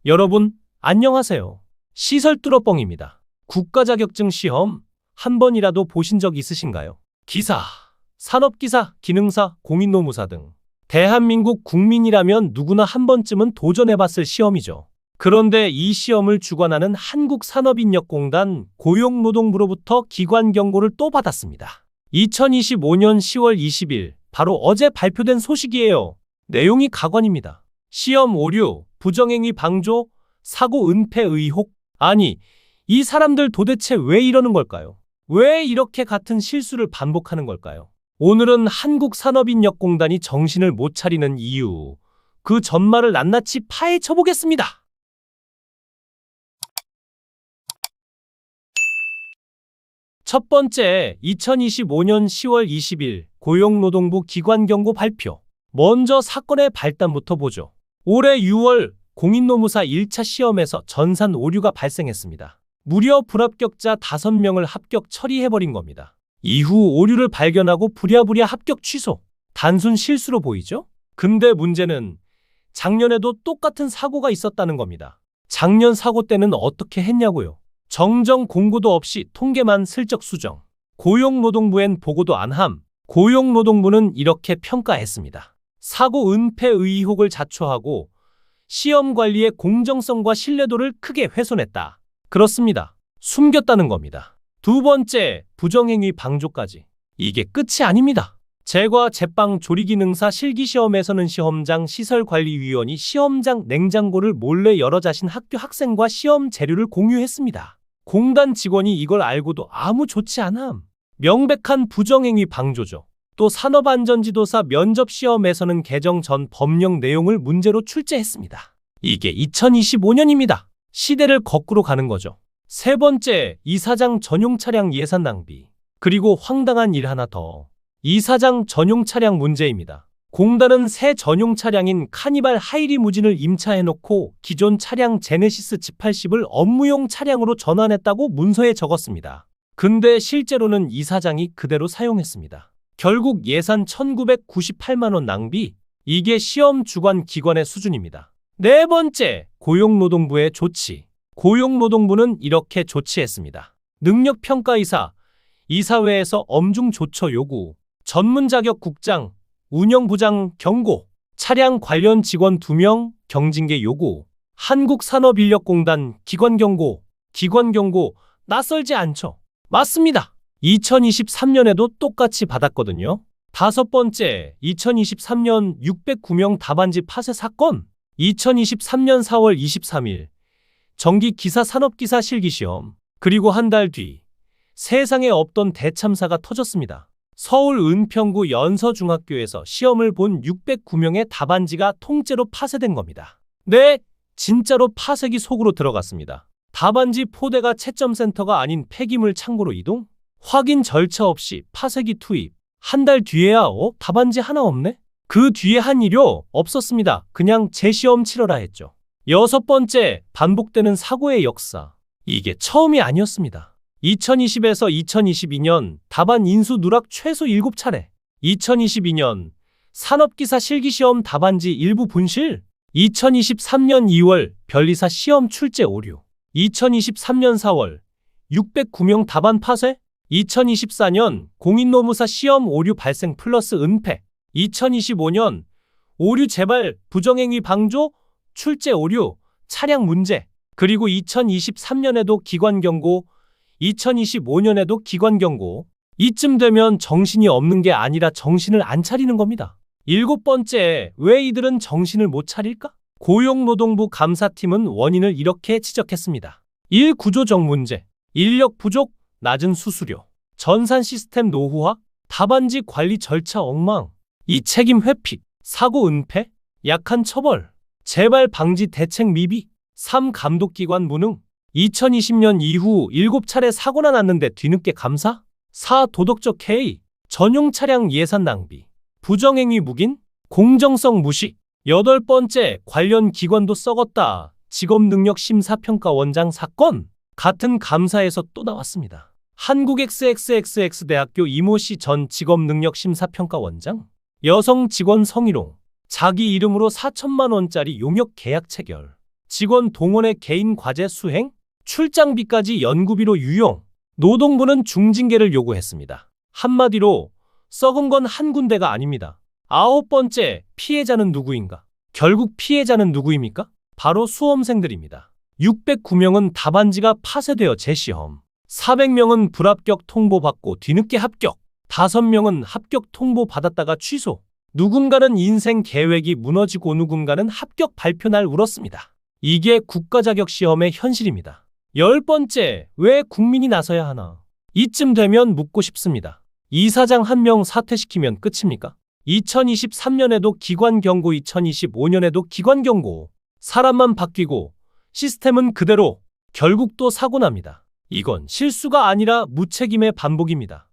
여러분, 안녕하세요. 시설 뚫어뻥입니다. 국가자격증 시험 한 번이라도 보신 적 있으신가요? 기사, 산업기사, 기능사, 공인노무사 등 대한민국 국민이라면 누구나 한 번쯤은 도전해봤을 시험이죠. 그런데 이 시험을 주관하는 한국산업인력공단 고용노동부로부터 기관 경고를 또 받았습니다. 2025년 10월 20일, 바로 어제 발표된 소식이에요. 내용이 가관입니다. 시험 오류, 부정행위 방조, 사고 은폐 의혹. 아니, 이 사람들 도대체 왜 이러는 걸까요? 왜 이렇게 같은 실수를 반복하는 걸까요? 오늘은 한국산업인력공단이 정신을 못 차리는 이유, 그 전말을 낱낱이 파헤쳐 보겠습니다. 첫 번째, 2025년 10월 20일 고용노동부 기관경고 발표. 먼저 사건의 발단부터 보죠. 올해 6월 공인노무사 1차 시험에서 전산 오류가 발생했습니다. 무려 불합격자 5명을 합격 처리해버린 겁니다. 이후 오류를 발견하고 부랴부랴 합격 취소. 단순 실수로 보이죠? 근데 문제는 작년에도 똑같은 사고가 있었다는 겁니다. 작년 사고 때는 어떻게 했냐고요? 정정 공고도 없이 통계만 슬쩍 수정. 고용노동부엔 보고도 안 함. 고용노동부는 이렇게 평가했습니다. 사고 은폐 의혹을 자초하고 시험 관리의 공정성과 신뢰도를 크게 훼손했다. 그렇습니다. 숨겼다는 겁니다. 두 번째, 부정행위 방조까지. 이게 끝이 아닙니다. 제과, 제빵, 조리기능사 실기시험에서는 시험장 시설관리위원이 시험장 냉장고를 몰래 열어 자신 학교 학생과 시험 재료를 공유했습니다. 공단 직원이 이걸 알고도 아무 조치 안 함. 명백한 부정행위 방조죠. 또 산업안전지도사 면접시험에서는 개정 전 법령 내용을 문제로 출제했습니다. 이게 2025년입니다. 시대를 거꾸로 가는 거죠. 세 번째, 이사장 전용 차량 예산 낭비. 그리고 황당한 일 하나 더. 이사장 전용 차량 문제입니다. 공단은 새 전용 차량인 카니발 하이리무진을 임차해놓고 기존 차량 제네시스 G80을 업무용 차량으로 전환했다고 문서에 적었습니다. 근데 실제로는 이사장이 그대로 사용했습니다. 결국 예산 1,998만 원 낭비. 이게 시험 주관 기관의 수준입니다. 네 번째, 고용노동부의 조치. 고용노동부는 이렇게 조치했습니다. 능력평가이사, 이사회에서 엄중 조처 요구, 전문자격국장, 운영부장 경고, 차량 관련 직원 2명 경징계 요구, 한국산업인력공단 기관 경고. 낯설지 않죠? 맞습니다. 2023년에도 똑같이 받았거든요. 다섯 번째, 2023년 609명 답안지 파쇄 사건. 2023년 4월 23일 전기기사 산업기사 실기시험. 그리고 한 달 뒤 세상에 없던 대참사가 터졌습니다. 서울 은평구 연서중학교에서 시험을 본 609명의 답안지가 통째로 파쇄된 겁니다. 네, 진짜로 파쇄기 속으로 들어갔습니다. 답안지 포대가 채점센터가 아닌 폐기물 창고로 이동? 확인 절차 없이 파쇄기 투입. 한 달 뒤에야 답안지 하나 없네? 그 뒤에 한 일요? 없었습니다. 그냥 재시험 치러라 했죠. 여섯 번째, 반복되는 사고의 역사. 이게 처음이 아니었습니다. 2020에서 2022년 답안 인수 누락 최소 7차례. 2022년 산업기사 실기시험 답안지 일부 분실. 2023년 2월 변리사 시험 출제 오류. 2023년 4월 609명 답안 파쇄. 2024년 공인노무사 시험 오류 발생 플러스 은폐. 2025년 오류 재발, 부정행위 방조, 출제 오류, 차량 문제. 그리고 2023년에도 기관 경고, 2025년에도 기관 경고. 이쯤 되면 정신이 없는 게 아니라 정신을 안 차리는 겁니다. 일곱 번째, 왜 이들은 정신을 못 차릴까? 고용노동부 감사팀은 원인을 이렇게 지적했습니다. 1. 구조적 문제, 인력 부족, 낮은 수수료, 전산 시스템 노후화, 답안지 관리 절차 엉망. 2. 책임 회피, 사고 은폐, 약한 처벌, 재발 방지 대책 미비. 3. 감독기관 무능, 2020년 이후 7차례 사고나 났는데 뒤늦게 감사. 4. 도덕적 해이, 전용 차량 예산 낭비, 부정행위 묵인, 공정성 무시. 여덟 번째, 관련 기관도 썩었다. 직업능력심사평가원장 사건. 같은 감사에서 또 나왔습니다. 한국 XXXX대학교 이모씨 전 직업능력심사평가원장. 여성 직원 성희롱. 자기 이름으로 4천만 원짜리 용역 계약 체결. 직원 동원의 개인 과제 수행, 출장비까지 연구비로 유용. 노동부는 중징계를 요구했습니다. 한마디로 썩은 건 한 군데가 아닙니다. 아홉 번째, 피해자는 누구인가? 결국 피해자는 누구입니까? 바로 수험생들입니다. 609명은 답안지가 파쇄되어 재시험, 400명은 불합격 통보받고 뒤늦게 합격, 5명은 합격 통보받았다가 취소. 누군가는 인생 계획이 무너지고 누군가는 합격 발표 날 울었습니다. 이게 국가자격시험의 현실입니다. 열 번째, 왜 국민이 나서야 하나? 이쯤 되면 묻고 싶습니다. 이사장 한 명 사퇴시키면 끝입니까? 2023년에도 기관경고, 2025년에도 기관경고. 사람만 바뀌고 시스템은 그대로. 결국 또 사고 납니다. 이건 실수가 아니라 무책임의 반복입니다.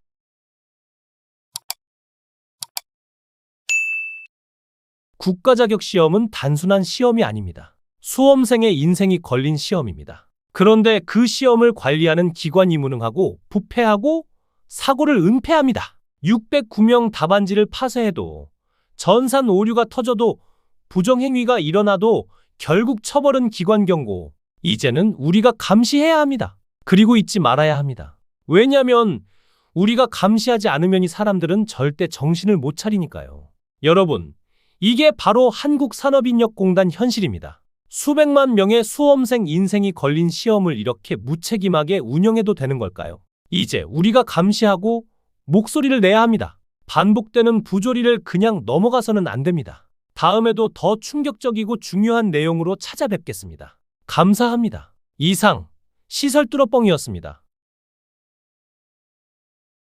국가자격시험은 단순한 시험이 아닙니다. 수험생의 인생이 걸린 시험입니다. 그런데 그 시험을 관리하는 기관이 무능하고 부패하고 사고를 은폐합니다. 609명 답안지를 파쇄해도, 전산 오류가 터져도, 부정행위가 일어나도 결국 처벌은 기관경고. 이제는 우리가 감시해야 합니다. 그리고 잊지 말아야 합니다. 왜냐면 우리가 감시하지 않으면 이 사람들은 절대 정신을 못 차리니까요. 여러분, 이게 바로 한국산업인력공단 현실입니다. 수백만 명의 수험생 인생이 걸린 시험을 이렇게 무책임하게 운영해도 되는 걸까요? 이제 우리가 감시하고 목소리를 내야 합니다. 반복되는 부조리를 그냥 넘어가서는 안 됩니다. 다음에도 더 충격적이고 중요한 내용으로 찾아뵙겠습니다. 감사합니다. 이상 시설뚫어뻥이었습니다.